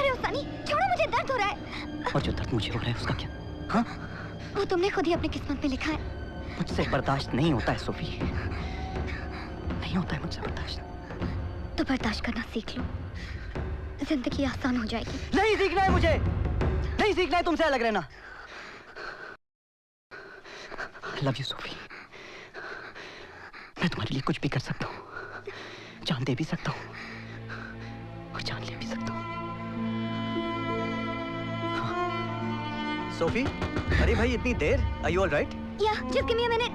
रहे हो सनी? छोड़ो, मुझे दर्द हो रहा है। और जो दर्द मुझे हो रहा है उसका क्या? हाँ? वो तुमने खुद ही अपनी किस्मत में लिखा है। मुझसे बर्दाश्त नहीं होता है सोफी, नहीं होता है मुझसे बर्दाश्त। तो बर्दाश्त करना सीख लो, जिंदगी आसान हो जाएगी। नहीं सीखना है मुझे, नहीं सीखना है तुमसे अलग रहना। लव यू सोफी, मैं तुम्हारे लिए कुछ भी कर सकता हूँ, जान दे भी सकता हूँ और जान ले भी सकता हूँ। सोफी, अरे भाई इतनी देर? Are you all right? Yeah, just give me a minute.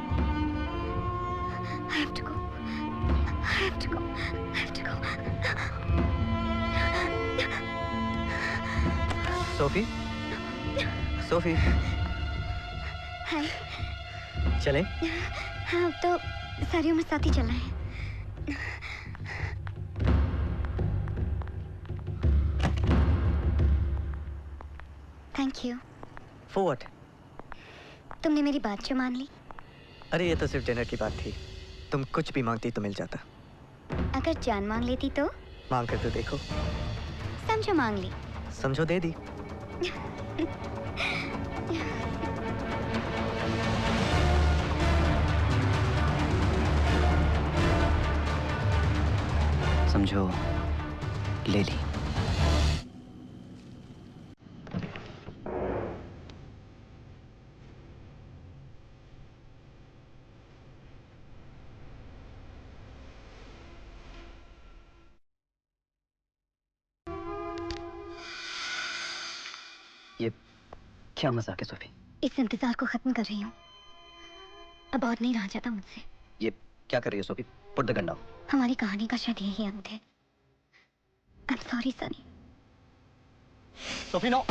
I have to go. I have to go. I have to go. Sophie, Sophie, Hi. चले? हाँ, अब तो सारी उम्र साथ ही चलना है। Thank you. For what? तुमने मेरी बात जो मान ली। अरे ये तो सिर्फ डिनर की बात थी, तुम कुछ भी मांगती तो मिल जाता। अगर जान मांग लेती तो? मांग कर तो देखो। समझो मांग ली। समझो दे दी। समझो ले ली। ये क्या मजाक है सोफी? इस इंतजार को खत्म कर रही हूँ, अब और नहीं रहा जाता मुझसे। ये क्या कर रही है Sophie? Put the gun down. हमारी कहानी का शायद यही अंत है। I'm sorry, Sunny. Sophie no.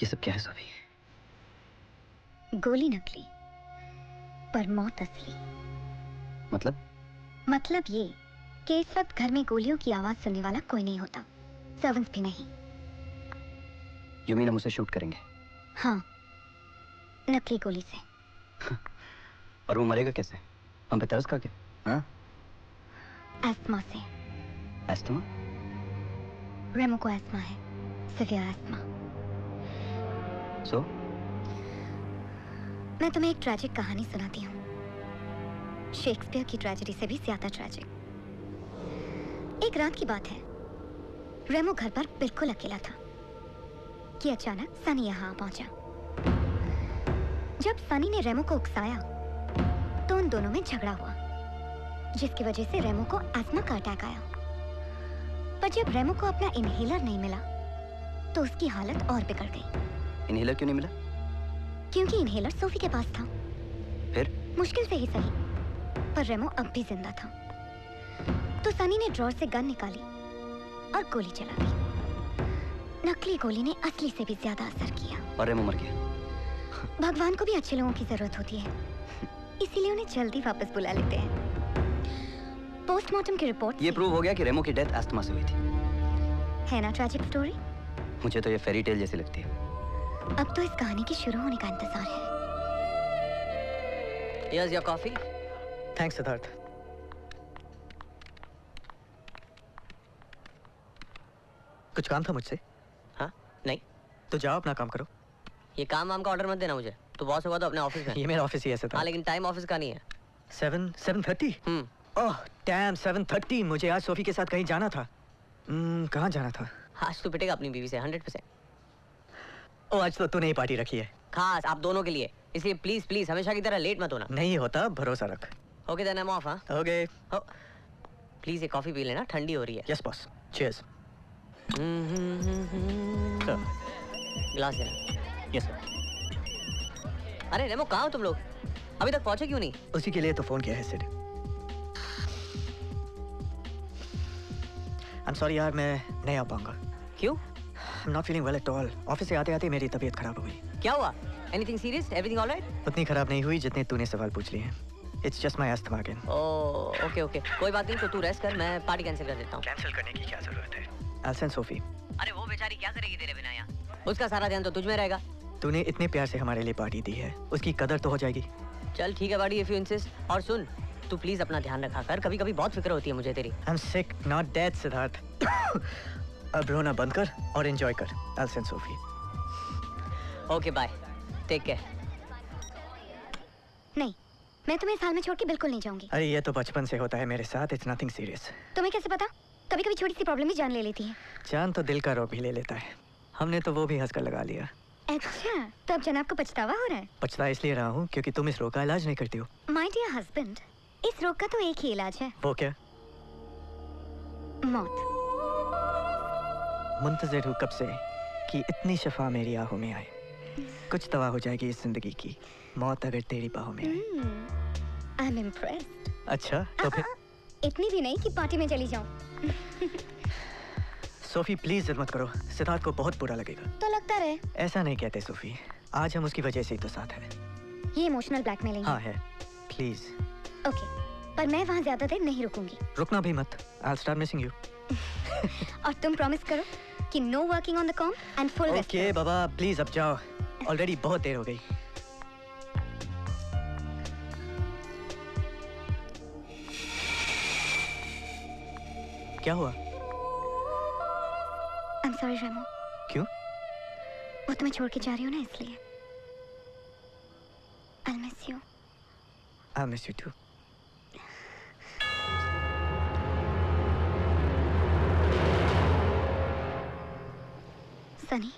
ये सब क्या है सोफी? गोली नकली पर मौत असली। मतलब ये कि इस वक्त घर में गोलियों की आवाज सुनने वाला कोई नहीं होता, सर्वेंट्स भी नहीं। यू मीन हम उसे शूट करेंगे? हाँ, नकली गोली से। और वो मरेगा कैसे? हम पे तरस खा के? हाँ? एस्थमा से। एस्थमा? रेमो को एस्थमा है, सिवियर एस्थमा। So? मैं तुम्हें एक ट्रैजिक कहानी सुनाती हूँ, शेक्सपियर की ट्रेजेडी से भी ज्यादा ट्रैजिक। एक रात की बात है, रेमो घर पर बिल्कुल अकेला था कि अचानक सनी यहाँ पहुंचा। जब सनी ने रेमो को उकसाया तो उन दोनों में झगड़ा हुआ, जिसकी वजह से रेमो को एस्थमा का अटैक आया। पर जब रेमो को अपना इनहेलर नहीं मिला तो उसकी हालत और बिगड़ गई। इनहेलर क्यों नहीं मिला? क्योंकि इनहेलर सोफी के पास था। फिर? मुश्किल से ही सही, पर रेमो अब भी जिंदा था। तो सनी ने ड्रॉर से गन निकाली और गोली चला दी। नकली गोली ने असली से भी ज्यादा असर किया और रेमो मर गया। भगवान को भी अच्छे लोगों की जरूरत होती है, इसीलिए उन्हें जल्दी वापस बुला लेते हैं। पोस्टमार्टम की रिपोर्ट ये प्रूव हो गया कि रेमो की डेथ एस्थमा से हुई थी। है ना ट्रैजिक स्टोरी? मुझे तो ये फेरी टेल जैसी लगती है। अब तो इस कहानी के शुरू होने का इंतजार है। Here's your coffee. Thanks, Siddharth. कुछ काम था मुझसे? हाँ? नहीं। तो जाओ अपना काम करो। ये काम वाम का ऑर्डर मत देना मुझे, तो बॉस होगा तो अपने ऑफिस में। ये मेरा ऑफिस ही है सिद्धार्थ। हाँ, लेकिन टाइम ऑफिस का नहीं है। 7:30? Oh damn, 7:30। मुझे आज सोफी के साथ कहीं जाना था। कहाँ जाना था? आज तू पिटेगा अपनी बीवी से 100%। ओ, आज तो तूने ही पार्टी रखी है। खास आप दोनों के लिए, इसलिए प्लीज प्लीज हमेशा की तरह लेट मत होना। नहीं होता, भरोसा रख। Okay then I am off. हाँ ओके। प्लीज ये कॉफी पी लेना, ठंडी हो रही है। Yes boss, cheers. ग्लास देना। Yes sir. अरे रेमो, कहाँ हो तुम लोग? अभी तक पहुंचे क्यों नहीं? उसी के लिए तो फोन किया है सिड। आई एम सॉरी यार, मैं नहीं आ पाऊंगा। क्यों? I'm not feeling well at all. Office से आते-आते मेरी तबीयत खराब हो गई। क्या हुआ? Anything serious? Everything all right? उतनी खराब नहीं हुई जितने तूने सवाल पूछ लिए हैं। It's just my asthma again. Oh okay okay, कोई बात नहीं, तो तू रेस्ट कर, मैं पार्टी कैंसिल कर देता हूँ। कैंसिल करने की क्या जरूरत है? I'll send Sophie. अरे वो बेचारी क्या करेगी तेरे बिना यहाँ? उसका सारा ध्यान तो तुझ में रहेगा। तूने इतने प्यार से हमारे लिए पार्टी दी है, उसकी कदर तो हो जाएगी। चल ठीक है बाड़ी, if you insist। और सुन, तू प्लीज अपना ध्यान रखा कर, कभी कभी बहुत फिक्र होती है मुझे तेरी। I'm sick, not dead, Siddharth. अब रोना बंद कर और एंजॉय कर। I'll send Sophie. Okay bye, take care. नहीं, मैं तुम्हें इस हाल में छोड़ के बिल्कुल नहीं जाऊंगी। अरे ये तो बचपन से होता है मेरे साथ, it's nothing serious। तुम्हें कैसे पता? कभी कभी छोटी सी प्रॉब्लम भी जान ले लेती है। जान तो दिल का रोग भी ले लेता है, हमने तो वो भी हंसकर लगा लिया। अच्छा, तो अब जनाब को पछतावा हो रहा है? पछता इसलिए रहा हूँ क्योंकि तुम इस रोग का इलाज नहीं करती हो। माय डियर हस्बैंड, इस रोग का तो एक ही इलाज है। वो क्या? मौत। मुंतज़िर हूँ कब से कि इतनी शफा मेरी आहों में आए। कुछ दवा हो जाएगी इस जिंदगी की, मौत अगर तेरी बाहों में आए। I am impressed. अच्छा तो फिर इतनी भी नहीं कि पार्टी में चली जाऊं। सोफी प्लीज जिद मत करो, सिद्धार्थ को बहुत बुरा लगेगा। तो लगता रहे। ऐसा नहीं कहते सोफी, आज हम उसकी वजह से ही तो साथ हैं। ये इमोशनल ब्लैकमेलिंग हाँ है, प्लीज। ओके, पर मैं वहाँ ज्यादा देर नहीं रुकूंगी। रुकना भी मत, I'll start missing you। और तुम प्रॉमिस करो कि no working on the com and full rest. Okay Baba please अब जाओ, ऑलरेडी बहुत देर हो गई। क्या हुआ? आई एम सॉरी रेमो। क्यों? वो तुम्हें छोड़ के जा रही हो ना, इसलिए। I'll miss you. I'll miss you too। Sunny,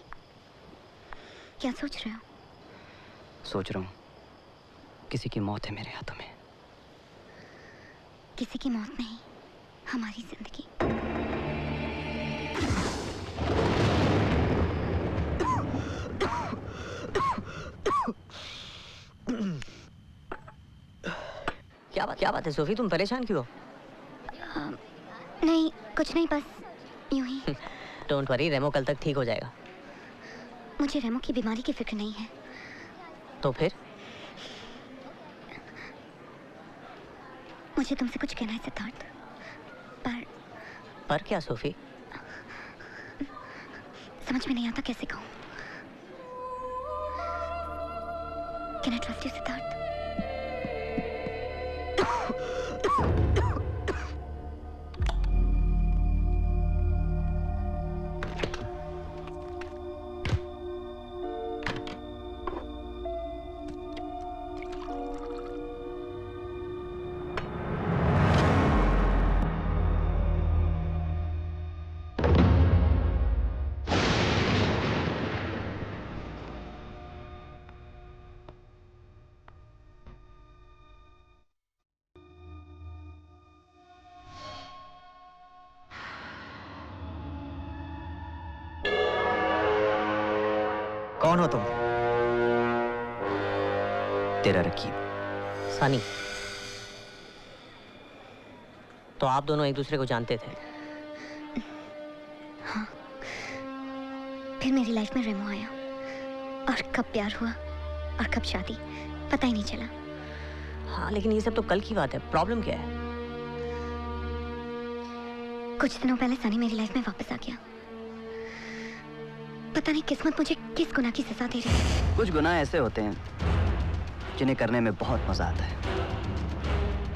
क्या सोच रहे हो? सोच रहा हूँ किसी की मौत है मेरे हाथों में। किसी की मौत नहीं, हमारी जिंदगी। क्या बात है सोफी, तुम परेशान क्यों हो? नहीं, कुछ नहीं, बस यूं ही। डोंट वरी, रेमो कल तक ठीक हो जाएगा। मुझे रेमो की बीमारी की फिक्र नहीं है। तो फिर? मुझे तुमसे कुछ कहना है सिद्धार्थ, पर क्या सोफी? समझ में नहीं आता कैसे कहूँ। Can I trust you, Siddharth? कौन हो तुम? तेरा रकीब सनी। तो आप दोनों एक दूसरे को जानते थे? हाँ, फिर मेरी लाइफ में रेमो आया और कब प्यार हुआ और कब शादी, पता ही नहीं चला। हाँ लेकिन ये सब तो कल की बात है, प्रॉब्लम क्या है? कुछ दिनों पहले सनी मेरी लाइफ में वापस आ गया। पता नहीं किस्मत मुझे किस गुनाह की सजा दे रही है। कुछ गुनाह ऐसे होते हैं जिन्हें करने में बहुत मजा आता है।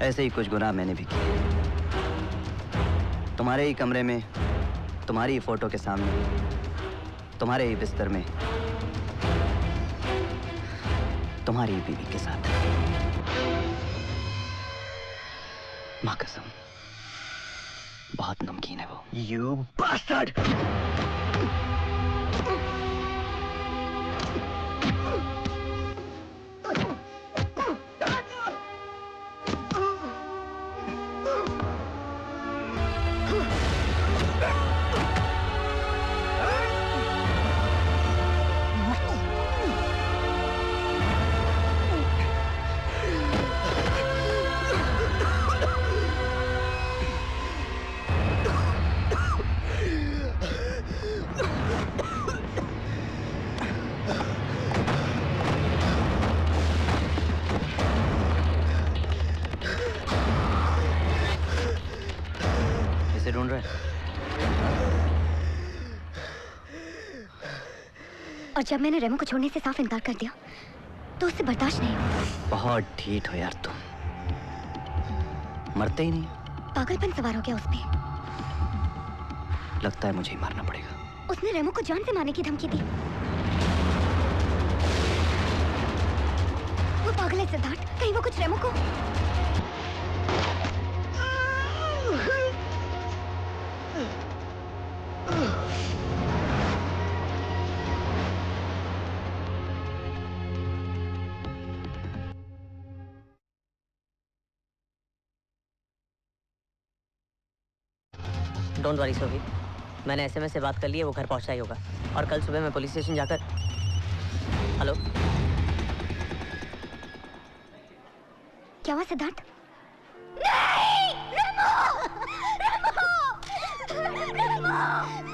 ऐसे ही कुछ गुनाह मैंने भी किए। तुम्हारे ही कमरे में, तुम्हारी ही फोटो के सामने, तुम्हारे ही बिस्तर में, तुम्हारी ही बीवी के साथ। माँ कसम, बहुत नमकीन है वो। You bastard! बेटे ढूंढ रहे हैं। और जब मैंने रेमो को छोड़ने से साफ इनकार कर दिया तो उससे बर्दाश्त नहीं हुआ। बहुत ढीठ हो यार तुम, मरते ही नहीं। पागलपन सवार हो गया उसमें। लगता है मुझे ही मारना पड़ेगा। उसने रेमो को जान से मारने की धमकी दी। वो पागल है सिद्धार्थ, कहीं वो कुछ रेमो को। डोंट वरी सोफी, मैंने एसएमएस से बात कर ली है, वो घर पहुंचा ही होगा। और कल सुबह मैं पुलिस स्टेशन जाकर। हेलो, क्या हुआ सिद्धार्थ? नहीं! रेमो! रेमो! रेमो!